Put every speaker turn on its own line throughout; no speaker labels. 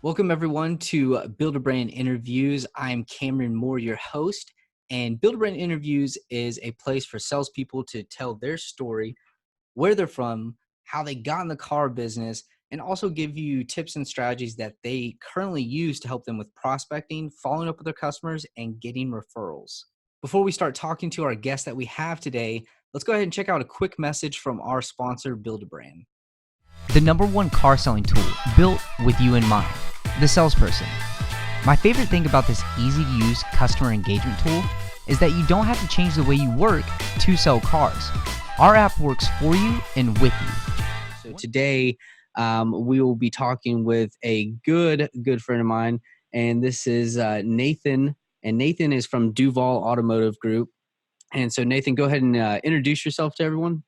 Welcome everyone to Build a Brand Interviews. I'm Cameron Moore, your host, and Build a Brand Interviews is a place for salespeople to tell their story, where they're from, how they got in the car business, and also give you tips and strategies that they currently use to help them with prospecting, following up with their customers, and getting referrals. Before we start talking to our guest that we have today, let's go ahead and check out a quick message from our sponsor, Build a Brand. The number one car selling tool built with you in mind, the salesperson. My favorite thing about this easy to use customer engagement tool is that you don't have to change the way you work to sell cars. Our app works for you and with you. So today we will be talking with a good friend of mine, and this is Nathan. And Nathan is from Duval Automotive Group. And so Nathan, go ahead and introduce yourself to everyone.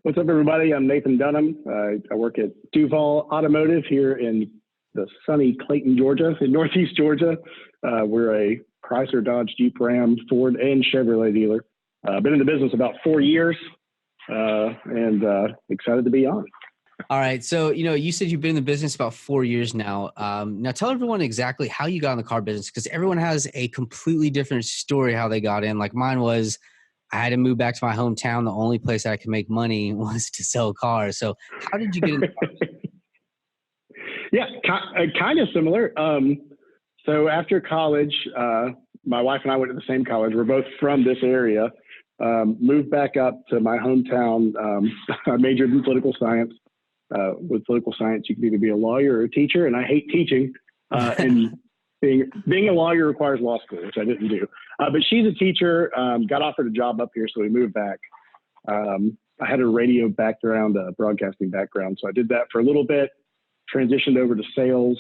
What's up, everybody? I'm Nathan Dunham. I work at Duval Automotive here in the sunny Clayton, Georgia, in Northeast Georgia. We're a Chrysler, Dodge, Jeep, Ram, Ford, and Chevrolet dealer. Been in the business about 4 years, and excited to be on.
All right. So, you said you've been in the business about 4 years now. Now tell everyone exactly how you got in the car business, because everyone has a completely different story how they got in. Like mine was, I had to move back to my hometown. The only place I could make money was to sell cars. So how did you get in the car business?
Yeah, kind of similar. So after college, my wife and I went to the same college. We're both from this area. Moved back up to my hometown. I majored in political science. With political science, you can either be a lawyer or a teacher, and I hate teaching. And being a lawyer requires law school, which I didn't do. But she's a teacher, got offered a job up here, so we moved back. I had a radio background, a broadcasting background, so I did that for a little bit, transitioned over to sales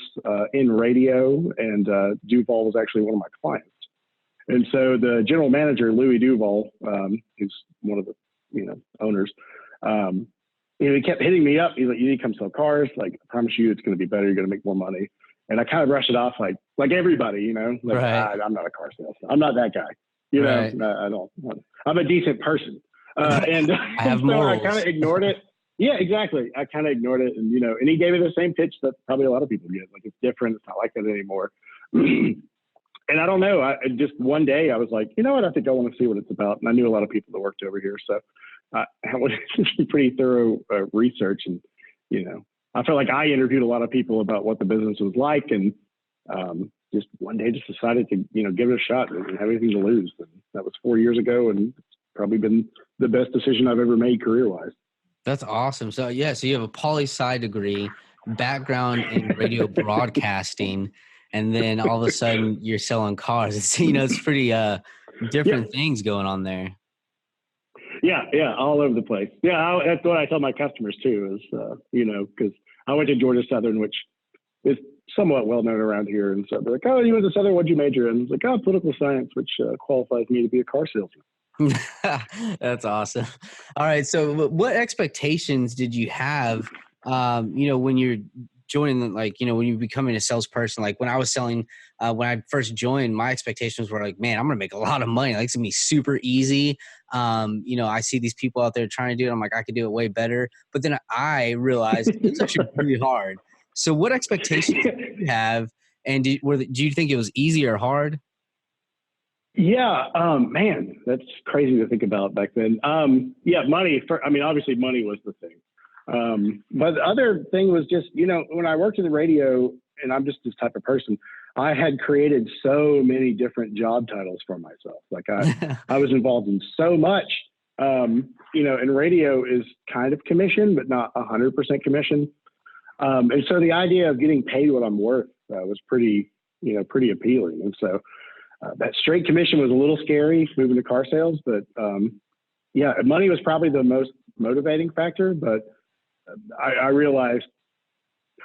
in radio, and Duval was actually one of my clients. And so the general manager, Louis Duval, who's one of the owners, he kept hitting me up. He's like, "You need to come sell cars. Like, I promise you, it's going to be better. You're going to make more money." And I kind of brushed it off like everybody, like,
right.
I'm not a car salesman. I'm not that guy.
Right.
I don't. I'm a decent person. And
I have
so
morals.
I kind of ignored it. Yeah, exactly. I kind of ignored it. And, and he gave me the same pitch that probably a lot of people get. Like, it's different. It's not like that anymore. And I don't know. I just one day I was like, you know what? I think I want to see what it's about. And I knew a lot of people that worked over here. So I went some pretty thorough research. And, I felt like I interviewed a lot of people about what the business was like. And just one day just decided to, give it a shot and have anything to lose. And that was 4 years ago. And it's probably been the best decision I've ever made career-wise.
That's awesome. So you have a poli-sci degree, background in radio broadcasting, and then all of a sudden you're selling cars. It's pretty different things going on there.
Yeah, all over the place. Yeah, that's what I tell my customers too. Is because I went to Georgia Southern, which is somewhat well known around here, and so they're like, "Oh, you went to Southern? What'd you major in?" I was like, "Oh, political science," which qualifies me to be a car salesman.
That's awesome. All right. So what expectations did you have, when you're joining, when you're becoming a salesperson? Like when I was selling, when I first joined, my expectations were like, man, I'm going to make a lot of money. Like it's going to be super easy. I see these people out there trying to do it. I'm like, I could do it way better. But then I realized it's actually pretty hard. So what expectations did you have? And do you think it was easy or hard?
Yeah, man, that's crazy to think about back then. Money. Obviously money was the thing. But the other thing was just, when I worked in the radio, and I'm just this type of person, I had created so many different job titles for myself. Like I was involved in so much, and radio is kind of commission, but not 100% commission. And so the idea of getting paid what I'm worth was pretty appealing. And so that straight commission was a little scary moving to car sales, but money was probably the most motivating factor. But I realized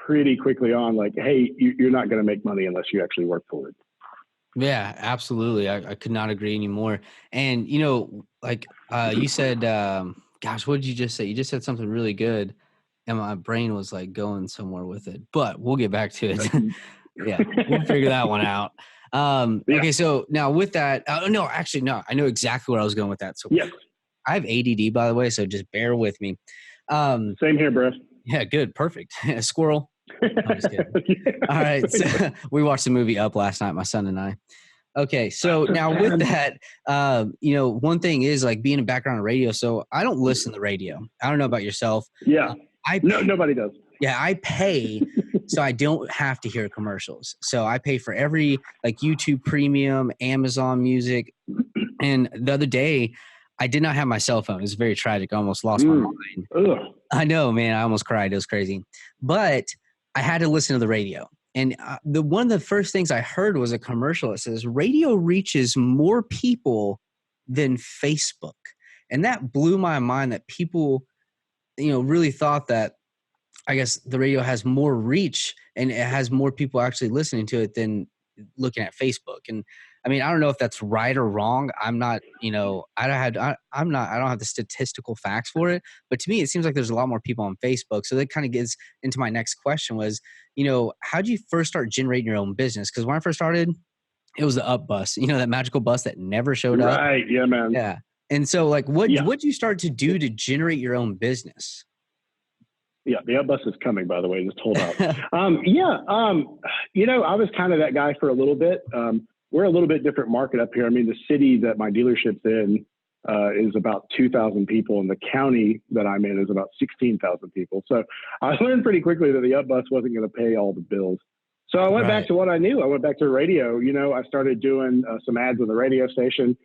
pretty quickly on, like, hey, you're not going to make money unless you actually work for it.
Yeah, absolutely. I could not agree anymore. And, you said, gosh, what did you just say? You just said something really good. And my brain was like going somewhere with it, but we'll get back to it. Yeah, we'll figure that one out. Okay, so now with that, no, I know exactly where I was going with that. So
yes.
I have ADD, by the way, so just bear with me.
Same here, bro.
Yeah, good, perfect. Squirrel. I'm just kidding. All right. So we watched the movie Up last night, my son and I. Okay. So now with that, one thing is like being in background on radio. So I don't listen to the radio. I don't know about yourself.
Yeah. No,
I
nobody does.
Yeah, I pay so I don't have to hear commercials. So I pay for every like YouTube Premium, Amazon Music. And the other day, I did not have my cell phone. It was very tragic. I almost lost my mind.
Ugh.
I know, man. I almost cried. It was crazy. But I had to listen to the radio. And one of the first things I heard was a commercial that says radio reaches more people than Facebook. And that blew my mind that people, really thought that I guess the radio has more reach and it has more people actually listening to it than looking at Facebook. And I mean, I don't know if that's right or wrong. I'm not, I'm not, I don't have the statistical facts for it, but to me, it seems like there's a lot more people on Facebook. So that kind of gets into my next question was, how did you first start generating your own business? Because when I first started, it was the Up bus, that magical bus that never showed up.
Right. Yeah, man.
Yeah. And so like, what'd you start to do to generate your own business?
Yeah, the Up bus is coming, by the way. Just hold out. I was kind of that guy for a little bit. We're a little bit different market up here. I mean, the city that my dealership's in is about 2,000 people, and the county that I'm in is about 16,000 people. So I learned pretty quickly that the Up bus wasn't going to pay all the bills. So I went back to what I knew. I went back to radio. I started doing some ads on the radio station.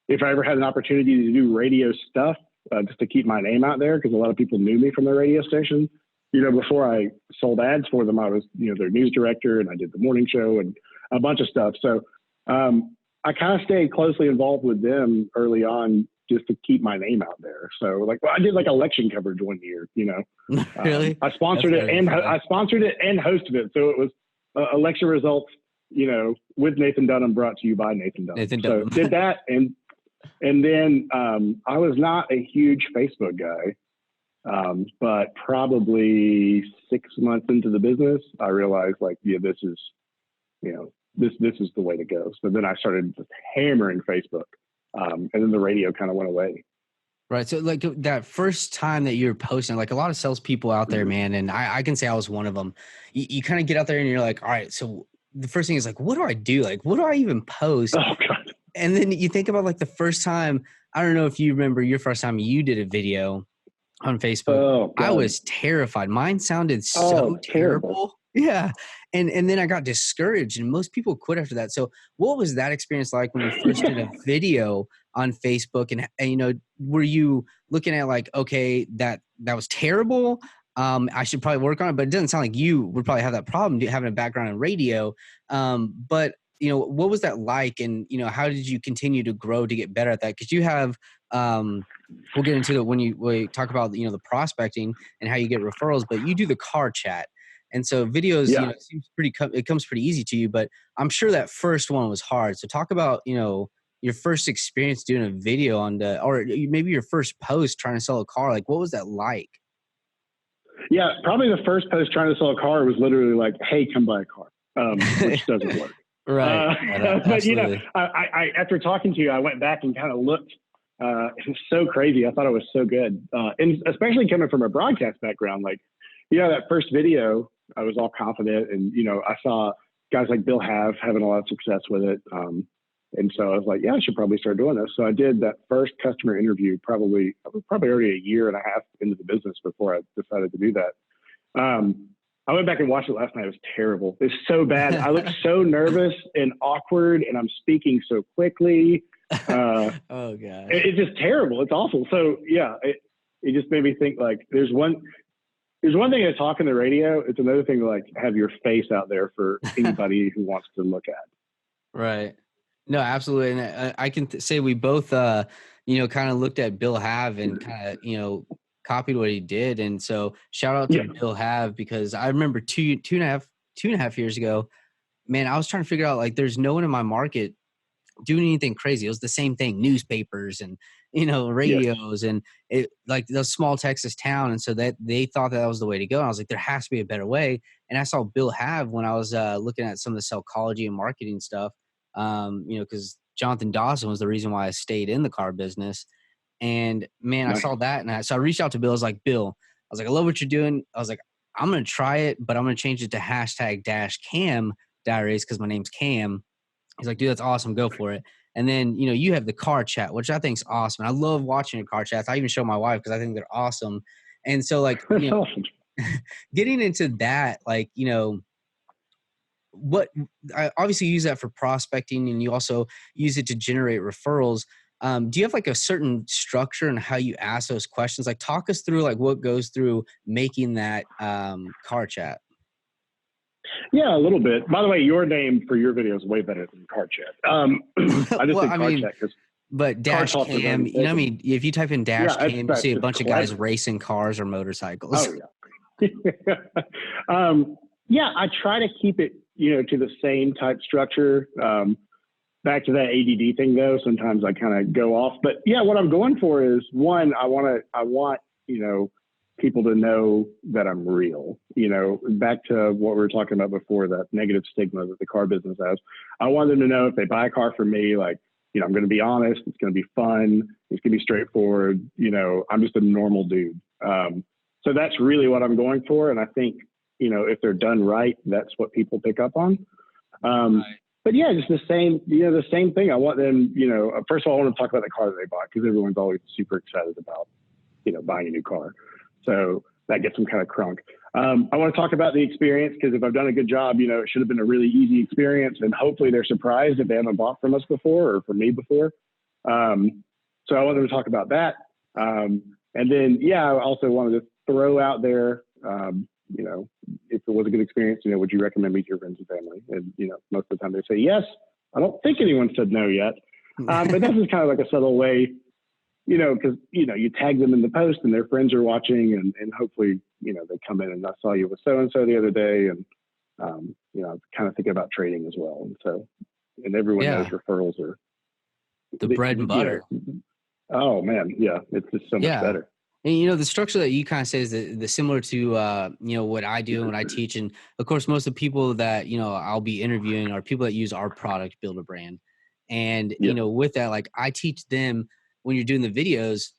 If I ever had an opportunity to do radio stuff, just to keep my name out there, because a lot of people knew me from the radio station. Before I sold ads for them, I was, their news director, and I did the morning show and a bunch of stuff. So I kind of stayed closely involved with them early on just to keep my name out there. So I did like election coverage one year,
Really?
I sponsored it and hosted it. So it was election results, with Nathan Dunham, brought to you by Nathan Dunham. So did that. And then I was not a huge Facebook guy, but probably 6 months into the business, I realized this is, this is the way to go. So then I started just hammering Facebook, and then the radio kind of went away.
Right. So like that first time that you're posting, like a lot of salespeople out there, man, and I can say I was one of them. You kind of get out there and you're like, all right, so the first thing is like, what do I do? Like, what do I even post?
Oh, God.
And then you think about like the first time, I don't know if you remember your first time you did a video on Facebook.
Oh, God.
I was terrified. Mine sounded so terrible. Yeah. And then I got discouraged, and most people quit after that. So what was that experience like when you first did a video on Facebook? And were you looking at like, okay, that was terrible. I should probably work on it, but it doesn't sound like you would probably have that problem having a background in radio. But what was that like? And, how did you continue to grow to get better at that? Because you have, we'll get into it when we talk about, the prospecting and how you get referrals, but you do the car chat. And so videos, seems it comes pretty easy to you, but I'm sure that first one was hard. So talk about, your first experience doing a video or maybe your first post trying to sell a car. Like, what was that like?
Yeah, probably the first post trying to sell a car was literally like, hey, come buy a car, which doesn't work.
Right.
But I after talking to you, I went back and kind of looked. It was so crazy. I thought it was so good, and especially coming from a broadcast background. Like, that first video, I was all confident, and I saw guys like Bill having a lot of success with it, and so I was like, yeah, I should probably start doing this. So I did that first customer interview. I was probably already a year and a half into the business before I decided to do that. I went back and watched it last night. It was terrible. It's so bad. I look so nervous and awkward, and I'm speaking so quickly.
Oh God.
It's just terrible. It's awful. So yeah, it just made me think like there's one thing to talk on the radio. It's another thing to like have your face out there for anybody who wants to look at.
Right. No, absolutely. And I can say we both, kind of looked at Bill Have and kind of, copied what he did. And so shout out to Bill Have, because I remember two and a half years ago, man, I was trying to figure out like there's no one in my market doing anything crazy. It was the same thing, newspapers and, radios and it like the small Texas town. And so that they thought that was the way to go. And I was like, there has to be a better way. And I saw Bill Have when I was looking at some of the psychology and marketing stuff, because Jonathan Dawson was the reason why I stayed in the car business. And man, I saw that. And so I reached out to Bill. I was like, Bill, I love what you're doing. I was like, I'm going to try it, but I'm going to change it to #Cam Diaries because my name's Cam. He's like, dude, that's awesome. Go for it. And then, you have the car chat, which I think is awesome. I love watching your car chats. I even show my wife because I think they're awesome. And so like,
That's awesome.
getting into that, like, what I obviously use that for prospecting, and you also use it to generate referrals. Do you have like a certain structure and how you ask those questions? Like talk us through like what goes through making that car chat.
Yeah, a little bit. By the way, your name for your video is way better than car chat. I just
Well,
said car chat because
but dash cam, what I mean? If you type in dash cam, you
that's
see a
just
bunch of
clever.
guys racing cars or motorcycles.
Oh yeah. Yeah, I try to keep it, to the same type structure. Back to that ADD thing though, sometimes I kind of go off. But yeah, what I'm going for is one, I want, people to know that I'm real. Back to what we were talking about before, that negative stigma that the car business has. I want them to know if they buy a car from me, like, I'm going to be honest, it's going to be fun, it's going to be straightforward. I'm just a normal dude. So that's really what I'm going for. And I think, if they're done right, that's what people pick up on.
Right.
But yeah, just the same thing. I want them, first of all, I want to talk about the car that they bought because everyone's always super excited about, buying a new car. So that gets them kind of crunk. I want to talk about the experience because if I've done a good job, it should have been a really easy experience, and hopefully they're surprised if they haven't bought from us before or from me before. So I want them to talk about that. And then, I also wanted to throw out there, if it was a good experience, would you recommend me to your friends and family? And, most of the time they say yes. I don't think anyone said no yet. But this is kind of like a subtle way, because, you tag them in the post and their friends are watching and hopefully, they come in and I saw you with so-and-so the other day. And, I'm kind of thinking about trading as well. And so, and everyone knows referrals are
the bread and butter.
Oh man. Yeah. It's just so much better.
And, the structure that you kind of say is the similar to, what I do and what I teach. And of course, most of the people that, I'll be interviewing are people that use our product, Build a Brand. And, with that, like I teach them when you're doing the videos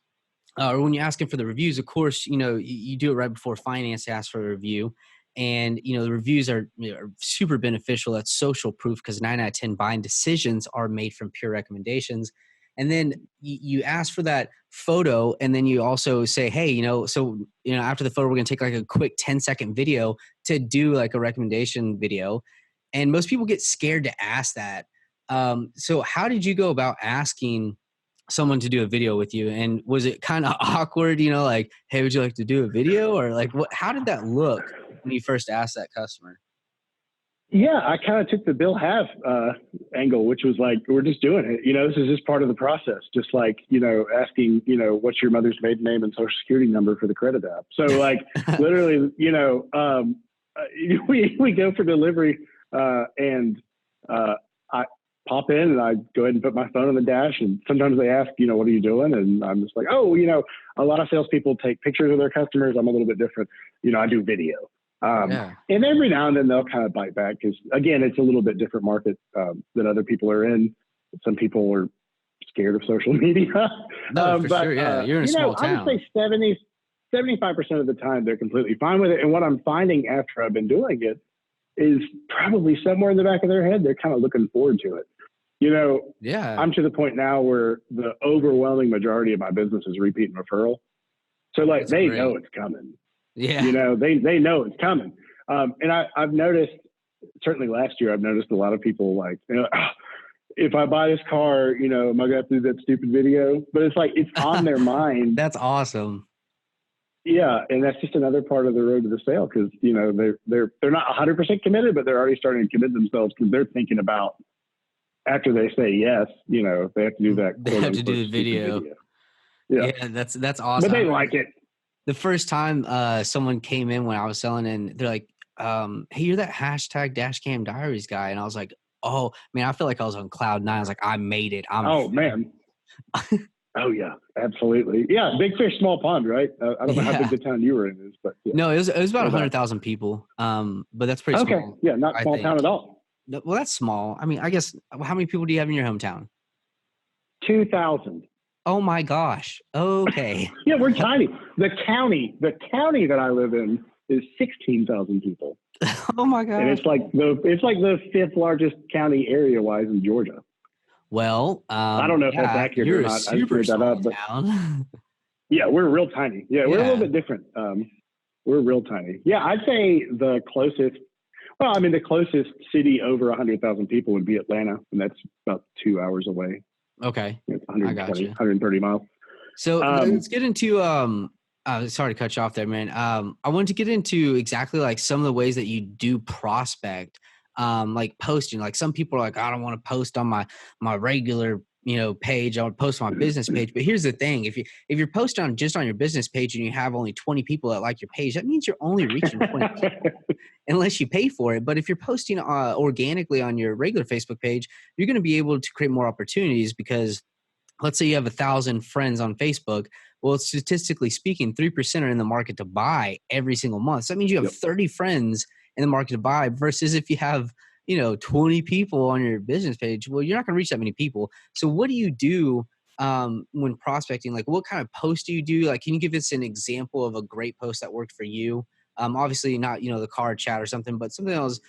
or when you're asking for the reviews, of course, you do it right before finance asks for a review. And, the reviews are, are super beneficial. That's social proof because 9 out of 10 buying decisions are made from peer recommendations. And then you ask for that photo, and then you also say, hey, after the photo, we're going to take like a quick 10-second video to do like a recommendation video. And most people get scared to ask that. So how did you go about asking someone to do a video with you? And was it kind of awkward, like, hey, would you like to do a video? Or like, how did that look when you first asked that customer?
Yeah, I kind of took the Bill Have angle, which was like, we're just doing it. This is just part of the process. Just like, asking, what's your mother's maiden name and social security number for the credit app. So like literally, we go for delivery and I pop in and I go ahead and put my phone on the dash. And sometimes they ask, what are you doing? And I'm just like, oh, a lot of salespeople take pictures of their customers. I'm a little bit different. I do video. And every now and then they'll kind of bite back because, again, it's a little bit different market that other people are in. Some people are scared of social media.
No, for sure. Yeah, you're in a small town.
I would say 75% of the time they're completely fine with it. And what I'm finding after I've been doing it is probably somewhere in the back of their head, they're kind of looking forward to it. I'm to the point now where the overwhelming majority of my business is repeat and referral. So like
That's
they
great.
know it's coming.
Yeah.
They know it's coming. And I've noticed, certainly last year, I've noticed a lot of people like, if I buy this car, am I going to have to do that stupid video? But it's like, it's on their mind.
That's awesome.
Yeah. And that's just another part of the road to the sale. Cause they're not 100% committed, but they're already starting to commit themselves because they're thinking about after they say yes, they have to do that.
They have to do the video. Yeah. That's awesome.
But they like it.
The first time someone came in when I was selling and they're like, hey, you're that #Dashcam Diaries guy. And I was like, oh, man, I feel like I was on cloud nine. I was like, I made it.
Man. Oh, yeah, absolutely. Yeah, big fish, small pond, right? I don't know how big the town you were in is. But yeah.
No, it was about 100,000 people. But that's pretty small.
Okay, yeah, not small town at all.
Well, that's small. I mean, I guess, how many people do you have in your hometown?
2,000.
Oh my gosh. Okay.
Yeah, we're tiny. The county that I live in is 16,000 people.
Oh my God.
And it's like the fifth largest county area-wise in Georgia.
Well,
I don't know if that's accurate
you're
or
a
not. I just
super
made that
small
up, but
town.
yeah, we're real tiny. Yeah, we're a little
Yeah.
bit different. We're real tiny. Yeah, I'd say the closest city over 100,000 people would be Atlanta, and that's about 2 hours away.
Okay.
It's
I got
120,
you.
130 miles.
So let's get into sorry to cut you off there, man. I wanted to get into exactly like some of the ways that you do prospect, like posting. Like some people are like, I don't want to post on my regular, page. I would post on my business page. But here's the thing: if you're posting on just on your business page and you have only 20 people that like your page, that means you're only reaching 20 people unless you pay for it. But if you're posting organically on your regular Facebook page, you're going to be able to create more opportunities because let's say you have 1,000 friends on Facebook. Well, statistically speaking, 3% are in the market to buy every single month. So that means you have 30 friends in the market to buy versus if you have, 20 people on your business page, well, you're not going to reach that many people. So what do you do when prospecting? Like what kind of post do you do? Like, can you give us an example of a great post that worked for you? Obviously not, the car chat or something, but something else,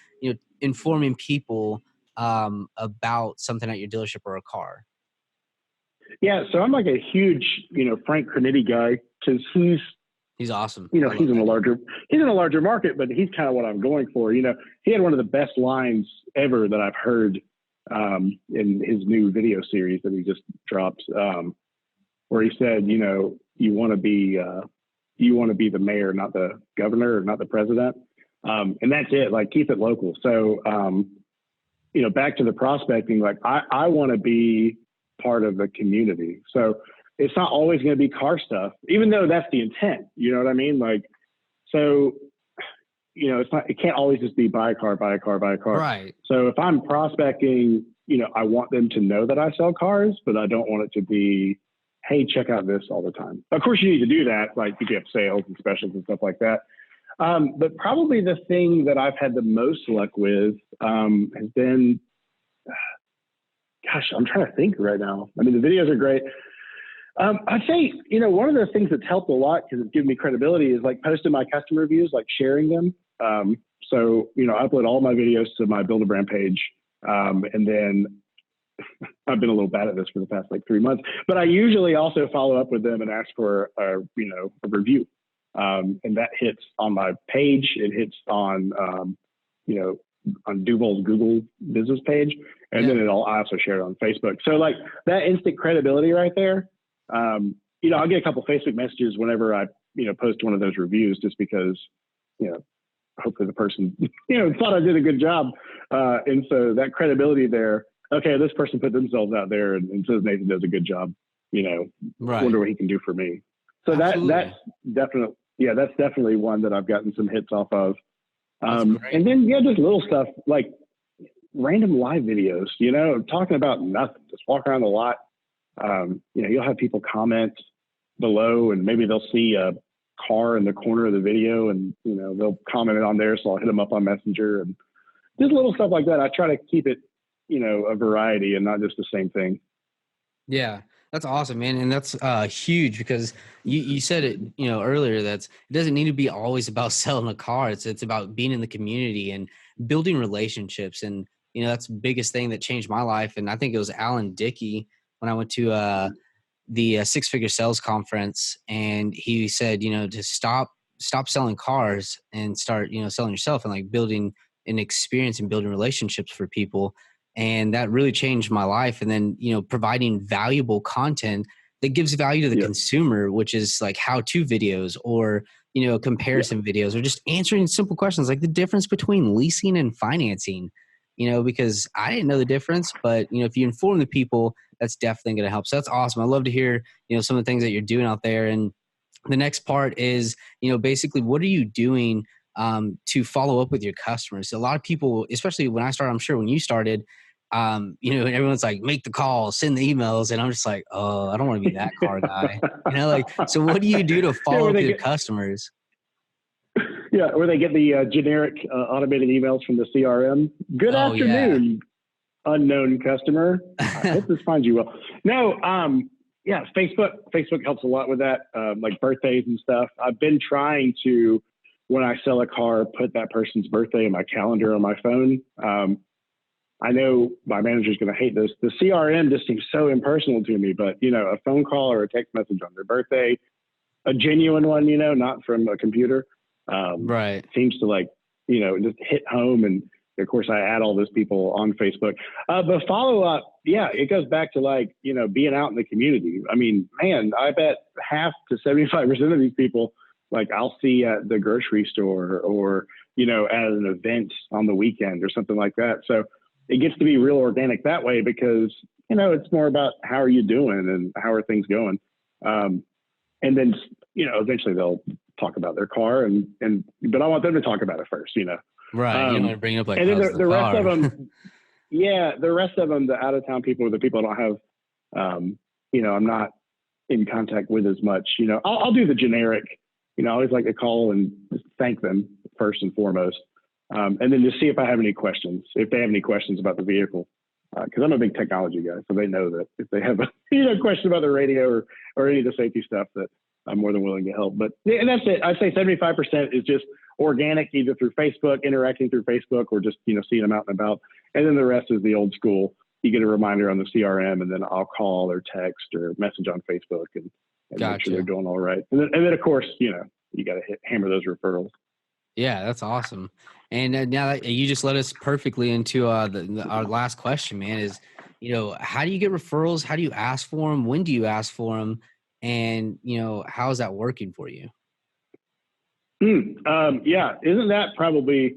informing people about something at your dealership or a car.
Yeah, so I'm like a huge, Frank Cornetti guy because
He's awesome.
he's in a larger market, but he's kind of what I'm going for. He had one of the best lines ever that I've heard in his new video series that he just dropped, where he said, you want to be the mayor, not the governor or not the president. And that's it. Like keep it local. So, back to the prospecting, like I want to be part of the community. So it's not always going to be car stuff, even though that's the intent. You know what I mean? Like, so, it can't always just be buy a car.
Right.
So if I'm prospecting, I want them to know that I sell cars, but I don't want it to be, hey, check out this all the time. Of course you need to do that. Like if you have sales and specials and stuff like that. But probably the thing that I've had the most luck with has been, gosh, I'm trying to think right now. I mean, the videos are great. I'd say, one of the things that's helped a lot because it's given me credibility is like posting my customer reviews, like sharing them. So, I upload all my videos to my Build a Brand page. And then I've been a little bad at this for the past like 3 months, but I usually also follow up with them and ask for a review. And that hits on my page. It hits on, on Duval's Google business page. And then I also share it on Facebook. So like that instant credibility right there. I'll get a couple Facebook messages whenever I, post one of those reviews just because, hopefully the person, thought I did a good job. And so that credibility there, okay, this person put themselves out there and says Nathan does a good job,
right.
Wonder what he can do for me. So that's definitely one that I've gotten some hits off of. And then, just little stuff like random live videos, talking about nothing, just walk around the lot. You'll have people comment below and maybe they'll see a car in the corner of the video and, they'll comment it on there. So I'll hit them up on Messenger and just little stuff like that. I try to keep it, a variety and not just the same thing.
Yeah, that's awesome, man. And that's huge because you said it, earlier, it doesn't need to be always about selling a car. It's about being in the community and building relationships. And, that's the biggest thing that changed my life. And I think it was Alan Dickey when I went to the Six Figure Sales Conference. And he said, to stop selling cars and start, selling yourself and like building an experience and building relationships for people. And that really changed my life. And then, providing valuable content that gives value to the consumer, which is like how-to videos or, comparison videos or just answering simple questions like the difference between leasing and financing, because I didn't know the difference. But, if you inform the people, that's definitely going to help. So that's awesome. I love to hear, some of the things that you're doing out there. And the next part is, basically what are you doing to follow up with your customers? So a lot of people, especially when I started, I'm sure when you started, everyone's like, make the call, send the emails. And I'm just like, oh, I don't want to be that car guy. So what do you do to follow up with your customers?
Yeah, or they get the generic automated emails from the CRM. Good afternoon, unknown customer. I hope this finds you well. No, Facebook helps a lot with that, like birthdays and stuff. I've been trying to when I sell a car, put that person's birthday in my calendar on my phone. I know my manager's going to hate this. The CRM just seems so impersonal to me, but a phone call or a text message on their birthday, a genuine one, not from a computer,
Right.
seems to just hit home. And of course I add all those people on Facebook. But follow up, it goes back to being out in the community. I mean, man, I bet half to 75% of these people, I'll see at the grocery store or, at an event on the weekend or something like that. So it gets to be real organic that way because, it's more about how are you doing and how are things going. And then, eventually they'll talk about their car but I want them to talk about it first,
Right. You don't want to bring up
and then the rest of them, the rest of them, the out of town people or the people I don't have, I'm not in contact with as much, I'll do the generic, I always like to call and just thank them first and foremost. And then just see if I have any questions, if they have any questions about the vehicle. Because I'm a big technology guy, so they know that if they have a question about the radio or any of the safety stuff, that I'm more than willing to help. But and that's it. I'd say 75% is just organic, either through Facebook, interacting through Facebook, or just seeing them out and about. And then the rest is the old school. You get a reminder on the CRM, and then I'll call or text or message on Facebook and make sure they're doing all right. And then of course, you got to hammer those referrals.
Yeah, that's awesome. And now that you just led us perfectly into our last question, man, is, how do you get referrals? How do you ask for them? When do you ask for them? And, how is that working for you?
Isn't that probably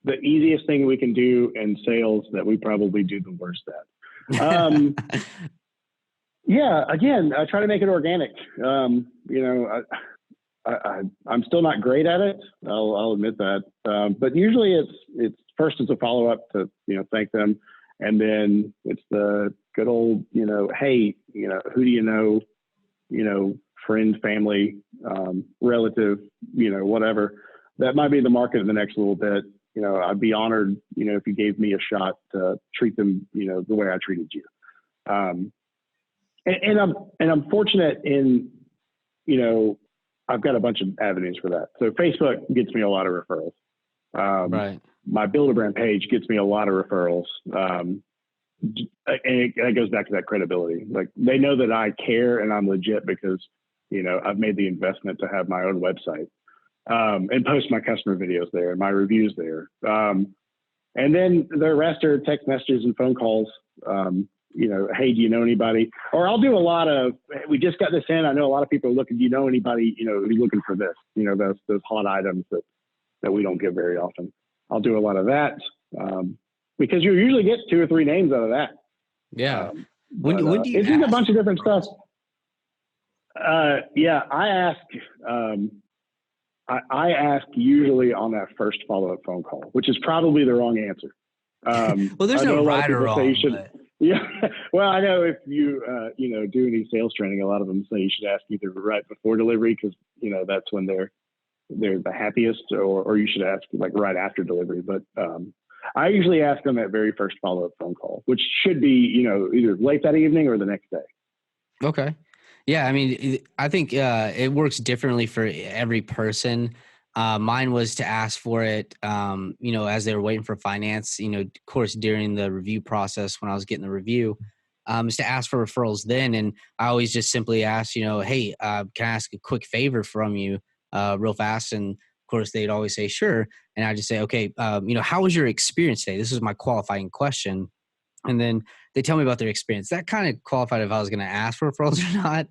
the easiest thing we can do in sales that we probably do the worst at? Again, I try to make it organic. I'm still not great at it. I'll admit that. But usually it's first as a follow up to, thank them. And then it's the good old, hey, who do you know, friend, family, relative, whatever. That might be the market in the next little bit. I'd be honored, if you gave me a shot to treat them, the way I treated you. And I'm fortunate in, I've got a bunch of avenues for that. So Facebook gets me a lot of referrals.
Right.
My Build-A-Brand page gets me a lot of referrals. And it goes back to that credibility. They know that I care and I'm legit because, I've made the investment to have my own website and post my customer videos there and my reviews there. And then the rest are text messages and phone calls. Hey, do you know anybody? Or I'll do a lot of, we just got this in. I know a lot of people are looking, do you know anybody, who's looking for this, those hot items that we don't get very often. I'll do a lot of that because you usually get 2 or 3 names out of that.
Yeah. When do you
it's just a bunch of different stuff. I ask usually on that first follow-up phone call, which is probably the wrong answer.
Well, there's no right or wrong.
Yeah. Well, I know if you, do any sales training, a lot of them say you should ask either right before delivery because, that's when they're the happiest, or you should ask right after delivery. But I usually ask them that very first follow-up phone call, which should be, either late that evening or the next day.
Okay. Yeah. I mean, I think it works differently for every person. Mine was to ask for it, as they were waiting for finance, of course, during the review process, when I was getting the review, is to ask for referrals then. And I always just simply ask, hey, can I ask a quick favor from you real fast? And of course, they'd always say, sure. And I just say, okay, how was your experience today? This is my qualifying question. And then they tell me about their experience. That kind of qualified if I was going to ask for referrals or not.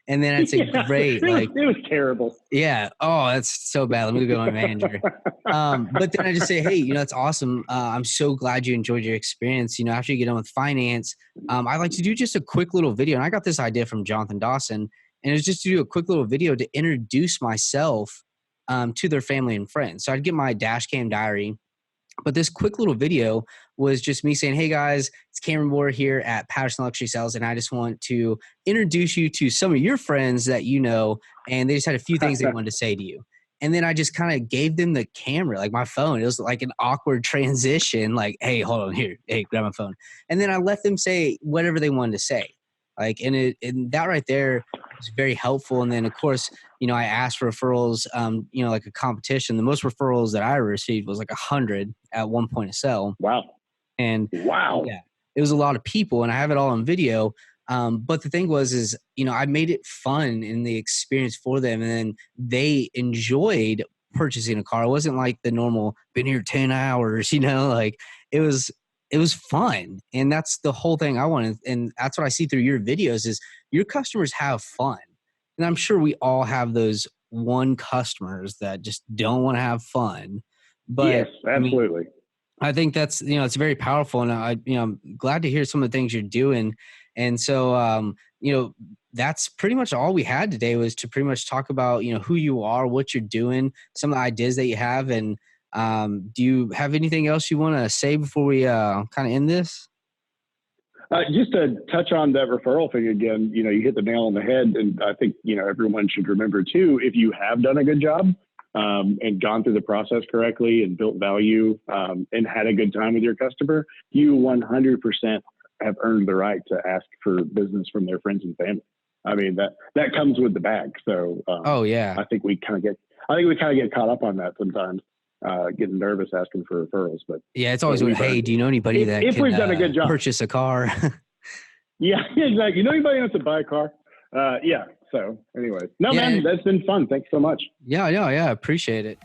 And then I'd say, great.
It was terrible.
Yeah. Oh, that's so bad. Let me go to my manager. But then I just say, hey, that's awesome. I'm so glad you enjoyed your experience. After you get done with finance, I'd like to do just a quick little video. And I got this idea from Jonathan Dawson. And it was just to do a quick little video to introduce myself to their family and friends. So I'd get my dash cam diary. But this quick little video was just me saying, hey guys, it's Cameron Moore here at Patterson Luxury Sales. And I just want to introduce you to some of your friends that you know. And they just had a few things they wanted to say to you. And then I just kind of gave them the camera, like my phone. It was like an awkward transition. Like, hey, hold on here. Hey, grab my phone. And then I let them say whatever they wanted to say. And that right there was very helpful. And then of course, I asked for referrals, like a competition. The most referrals that I received was like 100 at one point of sale.
Wow.
And
wow.
yeah, it was a lot of people, and I have it all on video. But the thing was, I made it fun in the experience for them, and then they enjoyed purchasing a car. It wasn't like the normal been here 10 hours, like it was fun. And that's the whole thing I wanted. And that's what I see through your videos is your customers have fun. And I'm sure we all have those one customers that just don't want to have fun. But
yes, absolutely.
I think that's, it's very powerful. And I'm glad to hear some of the things you're doing. And so, that's pretty much all we had today was to pretty much talk about, who you are, what you're doing, some of the ideas that you have. And do you have anything else you want to say before we kind of end this?
Just to touch on that referral thing again, you hit the nail on the head. And I think, everyone should remember too, if you have done a good job and gone through the process correctly and built value and had a good time with your customer, you 100% have earned the right to ask for business from their friends and family. I mean, that comes with the bag. So,
oh yeah,
I think we kind of get caught up on that sometimes, getting nervous asking for referrals. But
yeah, it's always, hey, do you know anybody that can,
we've done a good job,
purchase a car?
Yeah, exactly. You know anybody wants to buy a car? Yeah. So, anyways, man, that's been fun. Thanks so much.
Yeah, appreciate it.